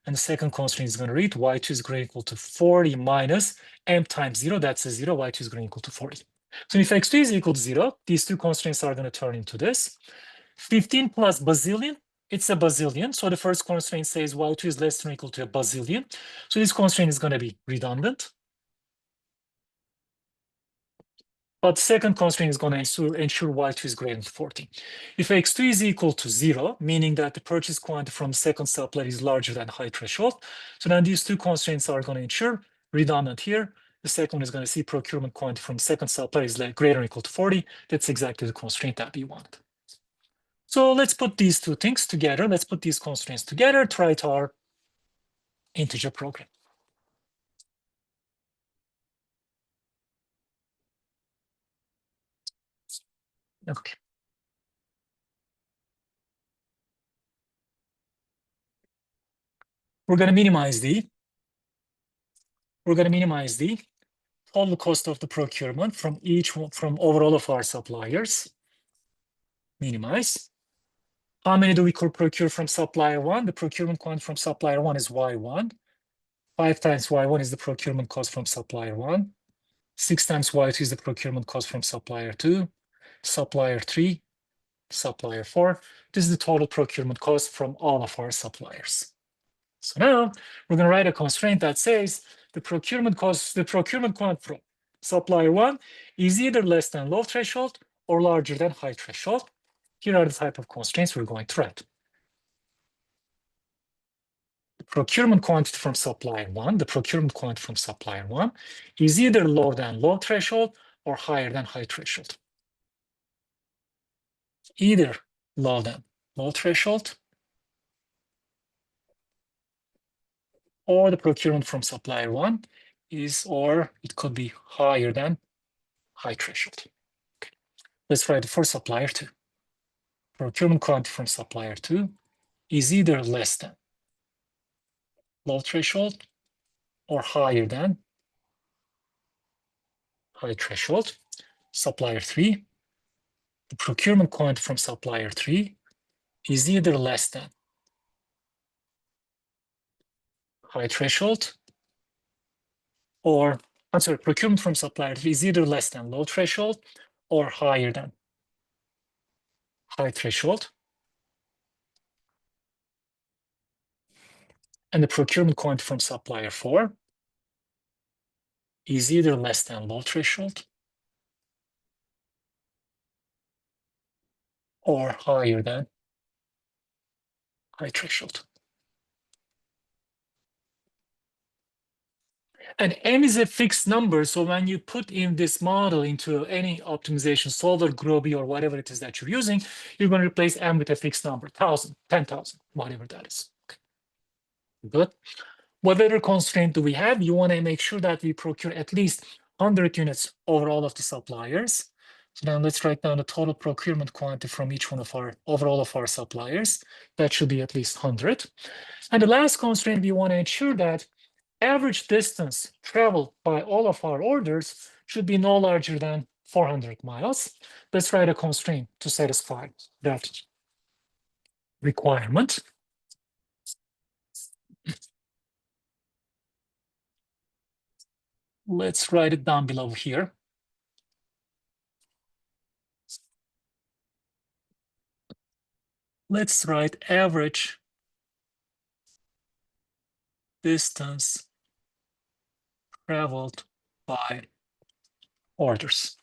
And the second constraint is going to read y2 is greater than or equal to 40 minus m times 0, that's a 0, y2 is greater than or equal to 40. So if x2 is equal to 0, these two constraints are going to turn into this. 15 plus bazillion, it's a bazillion. So the first constraint says y2 is less than or equal to a bazillion. So this constraint is going to be redundant. But the second constraint is going to ensure y2 is greater than 40. If x2 is equal to 0, meaning that the purchase quantity from the second supplier is larger than high threshold, so then these two constraints are going to ensure redundant here. The second one is going to see procurement quantity from the second supplier is greater or equal to 40. That's exactly the constraint that we want. So let's put these two things together. Let's put these constraints together to write our integer program. Okay. We're going to minimize the total cost of the procurement from over all of our suppliers. Minimize. How many do we procure from supplier 1? The procurement quantity from supplier 1 is y1. 5 times y1 is the procurement cost from supplier 1. 6 times y2 is the procurement cost from supplier 2. Supplier 3. Supplier 4. This is the total procurement cost from all of our suppliers. So now we're going to write a constraint that says the procurement quantity from supplier 1 is either less than low threshold or larger than high threshold. Here are the type of constraints we're going to write. The procurement quantity from supplier 1, is either lower than low threshold or higher than high threshold. Either lower than low threshold or the procurement from supplier 1 or it could be higher than high threshold. Okay. Let's write it for supplier 2. Procurement quantity from supplier 2 is either less than low threshold or higher than high threshold. Supplier 3, the procurement quantity from supplier 3 is either less than high threshold or, I'm sorry, procurement from supplier 3 is either less than low threshold or higher than high threshold. And the procurement quantity from supplier 4 is either less than low threshold or higher than high threshold. And m is a fixed number, so when you put in this model into any optimization solver, Groby, or whatever it is that you're using, you're going to replace m with a fixed number, 1,000, 10,000, whatever that is. Okay. Good. What other constraint do we have? You want to make sure that we procure at least 100 units over all of the suppliers. So now let's write down the total procurement quantity from each one of over all of our suppliers. That should be at least 100. And the last constraint, we want to ensure that average distance traveled by all of our orders should be no larger than 400 miles. Let's write a constraint to satisfy that requirement. Let's write it down below here. Let's write average distance traveled by orders.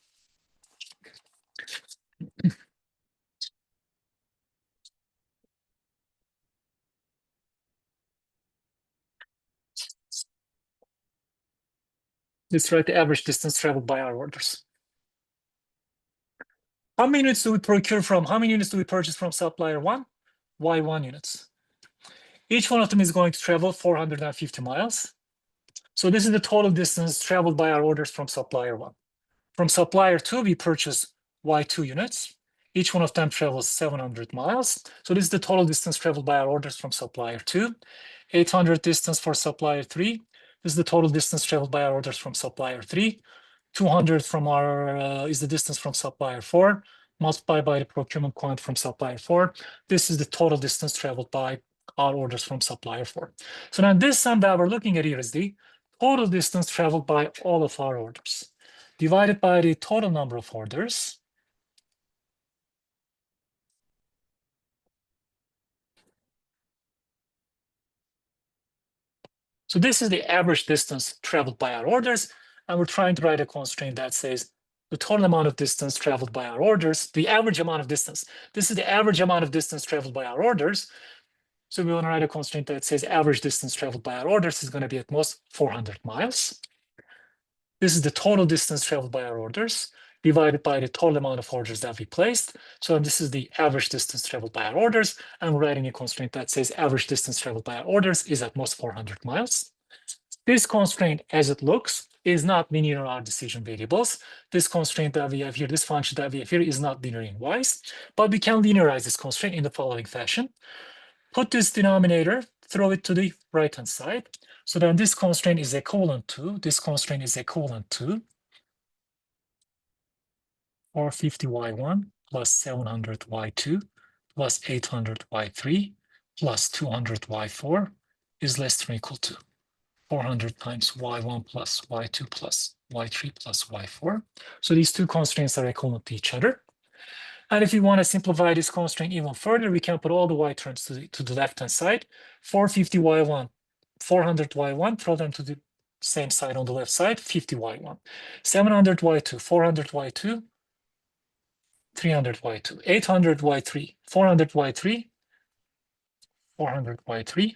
Let's write the average distance traveled by our orders. How many units do we procure from? How many units do we purchase from supplier one? Y1 units. Each one of them is going to travel 450 miles. So this is the total distance traveled by our orders from supplier one. From supplier two, we purchase Y2 units. Each one of them travels 700 miles. So this is the total distance traveled by our orders from supplier two. 800 distance for supplier three. This is the total distance traveled by our orders from supplier three. 200 from our is the distance from supplier four, multiplied by the procurement quantity from supplier four. This is the total distance traveled by our orders from supplier four. So now this sum that we're looking at here is the total distance traveled by all of our orders, divided by the total number of orders. So this is the average distance traveled by our orders, and we're trying to write a constraint that says the total amount of distance traveled by our orders, the average amount of distance. This is the average amount of distance traveled by our orders. So we want to write a constraint that says average distance traveled by our orders is going to be at most 400 miles. This is the total distance traveled by our orders divided by the total amount of orders that we placed. So this is the average distance traveled by our orders, and we're writing a constraint that says average distance traveled by our orders is at most 400 miles. This constraint, as it looks, is not linear in our decision variables. This constraint that we have here, this function that we have here is not linear in Y's, but we can linearize this constraint in the following fashion. Put this denominator, throw it to the right-hand side. So then this constraint is equivalent to, this constraint is equivalent to 450y1 plus 700y2 plus 800y3 plus 200y4 is less than or equal to 400 times y1 plus y2 plus y3 plus y4. So these two constraints are equivalent to each other. And if you want to simplify this constraint even further, we can put all the y terms to the left-hand side. 450y1, 400y1, throw them to the same side on the left side, 50y1. 700y2, 400y2, 300y2, 800y3, 400y3, 400y3,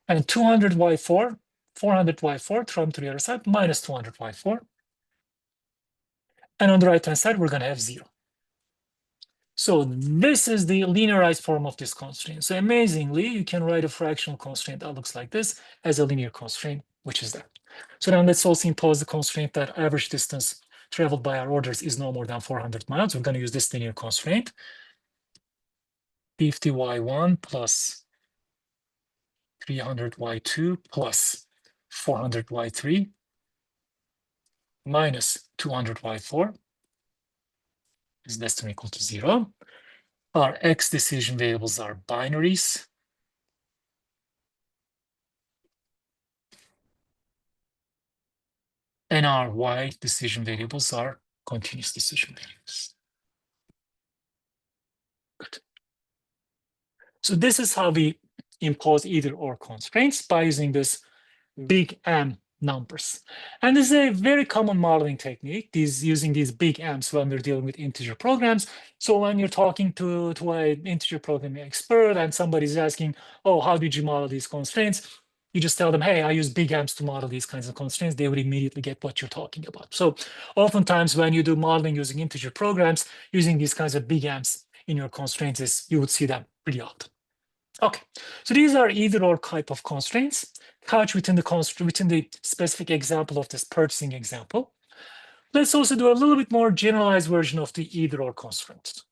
and 200y4, 400y4, throw them to the other side, minus 200y4. And on the right-hand side, we're going to have 0. So this is the linearized form of this constraint. So amazingly, you can write a fractional constraint that looks like this as a linear constraint, which is that. So now let's also impose the constraint that average distance traveled by our orders is no more than 400 miles. We're going to use this linear constraint. 50y1 plus 300y2 plus 400y3 minus 200y4 is less than or equal to 0. Our x decision variables are binaries. And our y decision variables are continuous decision variables. Good. So this is how we impose either or constraints, by using this big M numbers. And this is a very common modeling technique, using these big M's when we're dealing with integer programs. So when you're talking to an integer programming expert and somebody's asking, oh, how did you model these constraints? You just tell them, hey, I use big M's to model these kinds of constraints. They would immediately get what you're talking about. So oftentimes when you do modeling using integer programs, using these kinds of big M's in your constraints, you would see them pretty often. Okay, so these are either or type of constraints couched within the specific example of this purchasing example. Let's also do a little bit more generalized version of the either or constraints.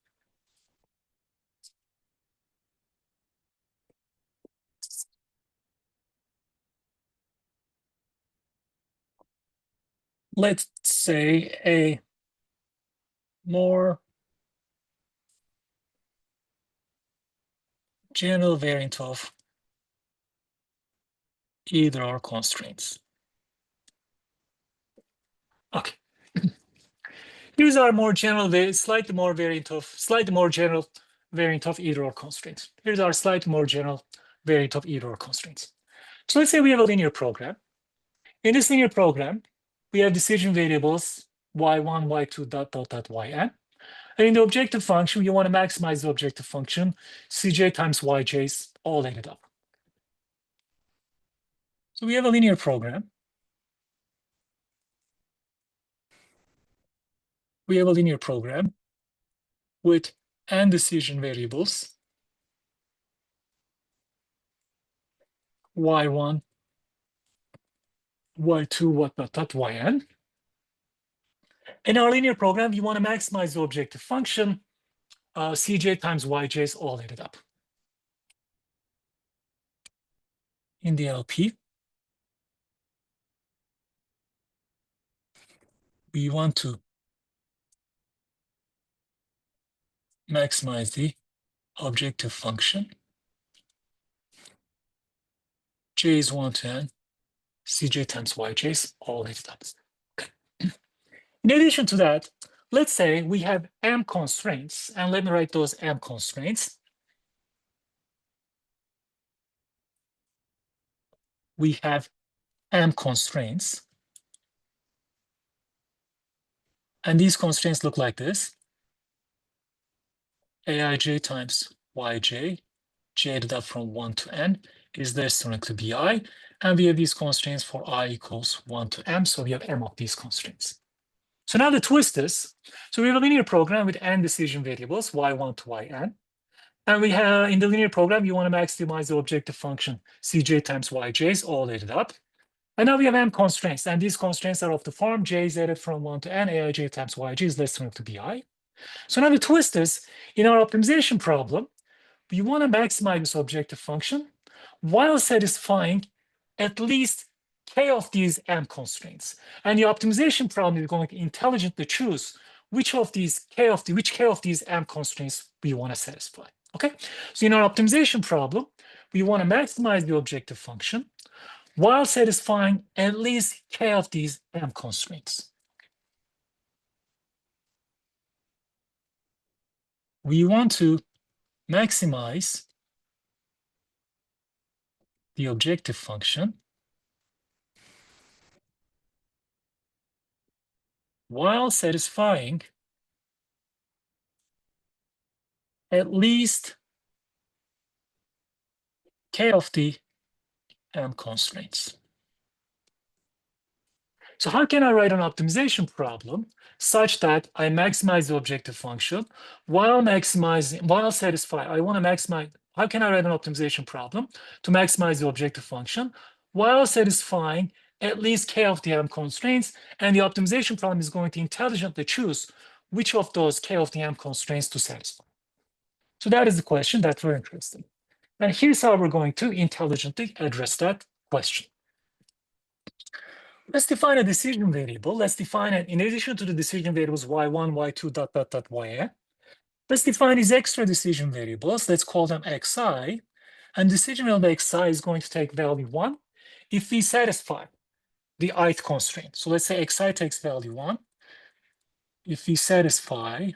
Let's say a more general variant of either or constraints. Okay. Here's our more general, slightly more general variant of either or constraints. Here's our slightly more general variant of either or constraints. So let's say we have a linear program. In this linear program, we have decision variables y1, y2, dot, dot, dot, yn. And in the objective function, you want to maximize the objective function, cj times yj's all added up. So we have a linear program. We have a linear program with n decision variables, y1, y2, what, dot, dot, yn. In our linear program, you want to maximize the objective function, cj times yj's all added up. In the LP, we want to maximize the objective function, j is 1 to n, cj times yj's all added up. Okay. In addition to that, let's say we have m constraints, and let me write those m constraints. We have m constraints, and these constraints look like this: aij times yj, j added up from 1 to n, is less than or equal to bi, and we have these constraints for I equals 1 to m, so we have m of these constraints. So now the twist is, so we have a linear program with n decision variables, y1 to yn, and we have, in the linear program, you want to maximize the objective function, cj times yj's all added up. And now we have m constraints, and these constraints are of the form j is added from 1 to n, aij times yj is less than or equal to bi. So now the twist is, in our optimization problem, we want to maximize this objective function while satisfying at least k of these m constraints. And the optimization problem is going to intelligently choose which k of these m constraints we want to satisfy. Okay, so in our optimization problem, we want to maximize the objective function while satisfying at least k of these m constraints. We want to maximize the objective function while satisfying at least k of the m constraints. So how can I write an optimization problem such that I maximize the objective function while satisfy, I want to maximize, how can I write an optimization problem to maximize the objective function while satisfying at least k of the m constraints, and the optimization problem is going to intelligently choose which of those k of the m constraints to satisfy. So that is the question that we're interested in. And here's how we're going to intelligently address that question. Let's define a decision variable. Let's define it in addition to the decision variables y1, y2, dot, dot, dot, yn. Let's define these extra decision variables. Let's call them xi. And decision variable xi is going to take value 1 if we satisfy the ith constraint. So let's say xi takes value 1 if we satisfy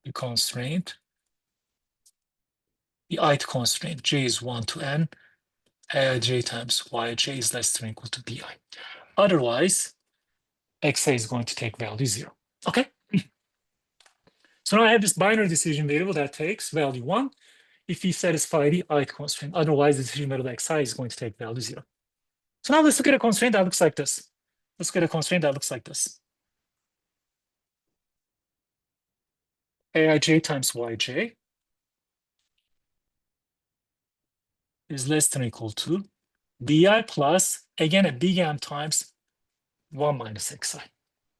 the constraint, the ith constraint, j is 1 to n, j times yj is less than or equal to bi. Otherwise, xi is going to take value 0. Okay? So now I have this binary decision variable that takes value 1 if we satisfy the ith constraint. Otherwise, the decision variable xi is going to take value 0. So now let's look at a constraint that looks like this. Let's get a constraint that looks like this. aij times yj is less than or equal to bi plus, again, a big M times 1 minus xi.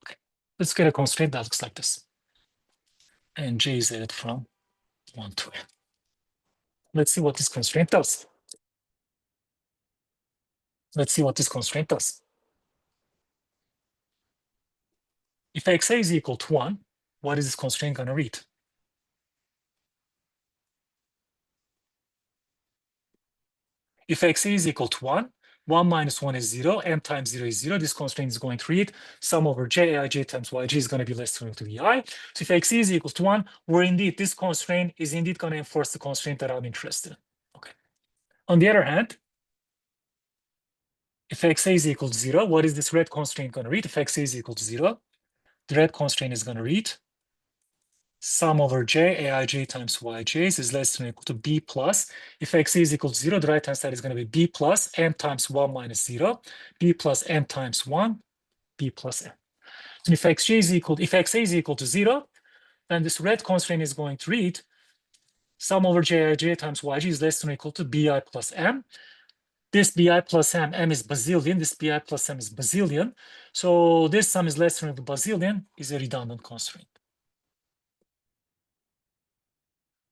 Okay, let's get a constraint that looks like this. And j is added from 1 to n. Let's see what this constraint does. Let's see what this constraint does. If xi is equal to 1, what is this constraint going to read? If xi is equal to 1, 1 minus 1 is 0, m times 0 is 0. This constraint is going to read sum over j, aij times yj is going to be less than or equal to vi. So if x is equal to 1, where indeed this constraint is indeed going to enforce the constraint that I'm interested in. Okay. On the other hand, if x is equal to 0, what is this red constraint going to read? If x is equal to 0, the red constraint is going to read sum over j, aij times yj is less than or equal to b plus. If x is equal to 0, the right-hand side is going to be b plus m times 1 minus 0, b plus m times 1, b plus m. So if x is equal to 0, then this red constraint is going to read sum over jij times yj is less than or equal to bi plus m. This bi plus m is bazillion, this bi plus m is bazillion. So this sum is less than or equal to bazillion is a redundant constraint.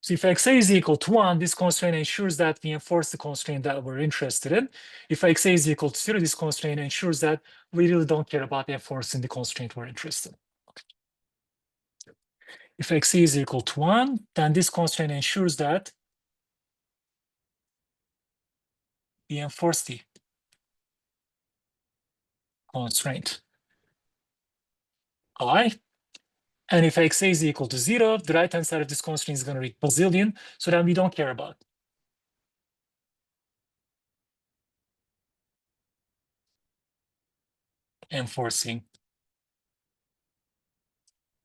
So if x is equal to 1, this constraint ensures that we enforce the constraint that we're interested in. If x is equal to 0, this constraint ensures that we really don't care about enforcing the constraint we're interested in. If x is equal to 1, then this constraint ensures that we enforce the constraint I. And if x is equal to 0, the right-hand side of this constraint is going to read bazillion, so then we don't care about enforcing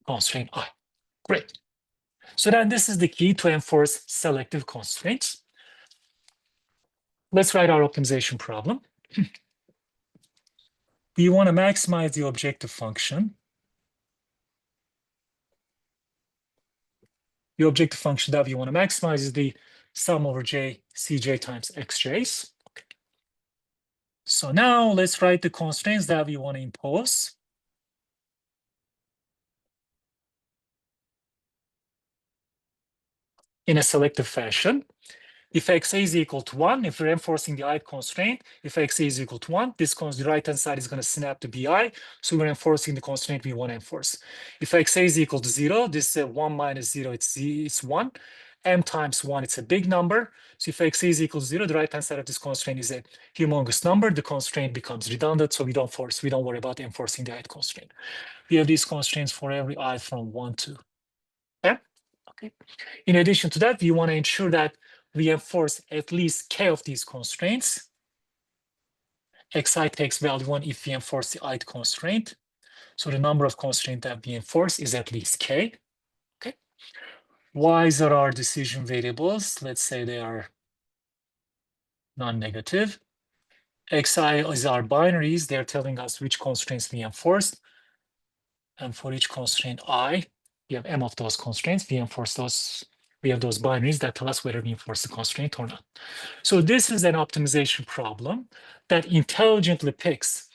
constraint I. Great. So then this is the key to enforce selective constraints. Let's write our optimization problem. We want to maximize the objective function. The objective function that we want to maximize is the sum over j, cj times xj's. Okay. So now let's write the constraints that we want to impose. In a selective fashion. If x is equal to 1, if we're enforcing the I constraint, if x is equal to 1, the right-hand side is going to snap to bi, so we're enforcing the constraint we want to enforce. If x is equal to 0, this 1 minus 0, it's 1. M times 1, it's a big number. So if x is equal to 0, the right-hand side of this constraint is a humongous number. The constraint becomes redundant, so we don't worry about enforcing the I constraint. We have these constraints for every I from 1 to m. Okay. In addition to that, we want to ensure that we enforce at least k of these constraints. Xi takes value 1 if we enforce the ith constraint. So the number of constraints that we enforce is at least k. Okay. Y's are our decision variables. Let's say they are non-negative. Xi is our binaries. They're telling us which constraints we enforced. And for each constraint I, we have m of those constraints. We enforce those. We have those binaries that tell us whether we enforce the constraint or not. So this is an optimization problem that intelligently picks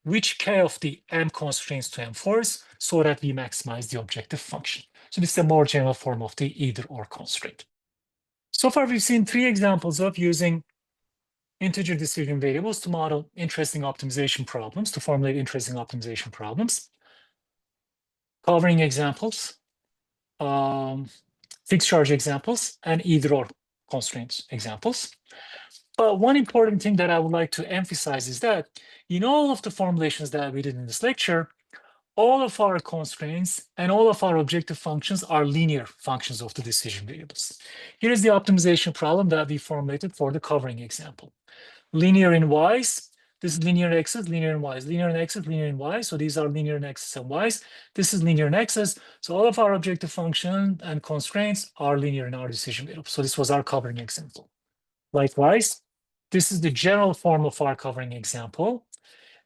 which k of the m constraints to enforce so that we maximize the objective function. So this is a more general form of the either or constraint. So far, we've seen 3 examples of using integer decision variables to model interesting optimization problems, to formulate interesting optimization problems. Covering examples, fixed charge examples, and either or constraints examples. But one important thing that I would like to emphasize is that in all of the formulations that we did in this lecture, all of our constraints and all of our objective functions are linear functions of the decision variables. Here is the optimization problem that we formulated for the covering example. Linear in y's, this is linear in x's, linear in y's, linear in x's, linear in y's. So these are linear in x's and y's. This is linear in x's. So all of our objective function and constraints are linear in our decision variable. So this was our covering example. Likewise, this is the general form of our covering example.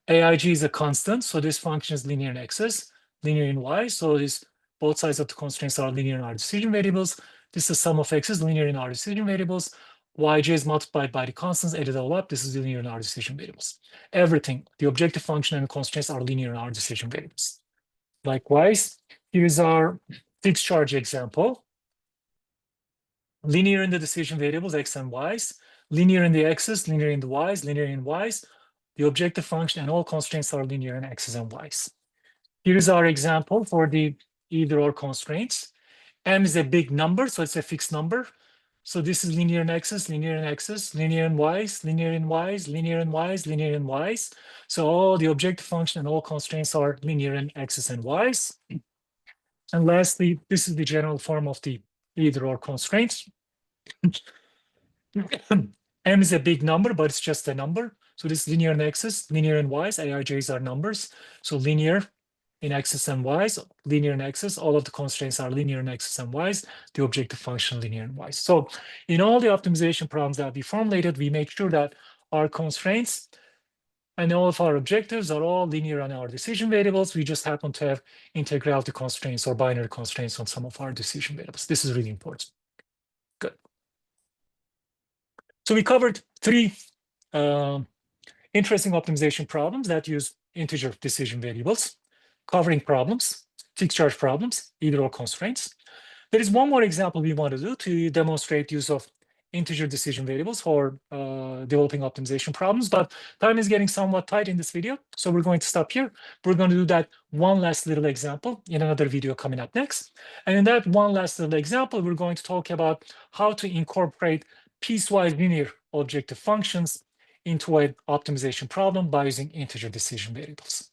aig is a constant, so this function is linear in x's, linear in y. So this both sides of the constraints are linear in our decision variables. This is sum of x's, linear in our decision variables. Yj is multiplied by the constants, added all up. This is linear in our decision variables. Everything, the objective function and the constraints are linear in our decision variables. Likewise, here is our fixed charge example. Linear in the decision variables, x and y's, linear in the x's, linear in the y's, linear in y's. The objective function and all constraints are linear in x's and y's. Here is our example for the either or constraints. M is a big number, so it's a fixed number. So this is linear in x's, linear in x's, linear in y's, linear in y's, linear in y's, linear in y's. So all the objective function and all constraints are linear in x's and y's. And lastly, this is the general form of the either or constraints. M is a big number, but it's just a number. So this is linear in x's, linear in y's, aij's are numbers. So linear in x's and y's, linear in x's, all of the constraints are linear in x's and y's, the objective function linear in y's. So in all the optimization problems that we formulated, we make sure that our constraints and all of our objectives are all linear on our decision variables. We just happen to have integrality constraints or binary constraints on some of our decision variables. This is really important. Good. So we covered three interesting optimization problems that use integer decision variables, covering problems, fixed charge problems, either or constraints. There is one more example we want to do to demonstrate use of integer decision variables for developing optimization problems, but time is getting somewhat tight in this video, so we're going to stop here. We're going to do that one last little example in another video coming up next. And in that one last little example, we're going to talk about how to incorporate piecewise linear objective functions into an optimization problem by using integer decision variables.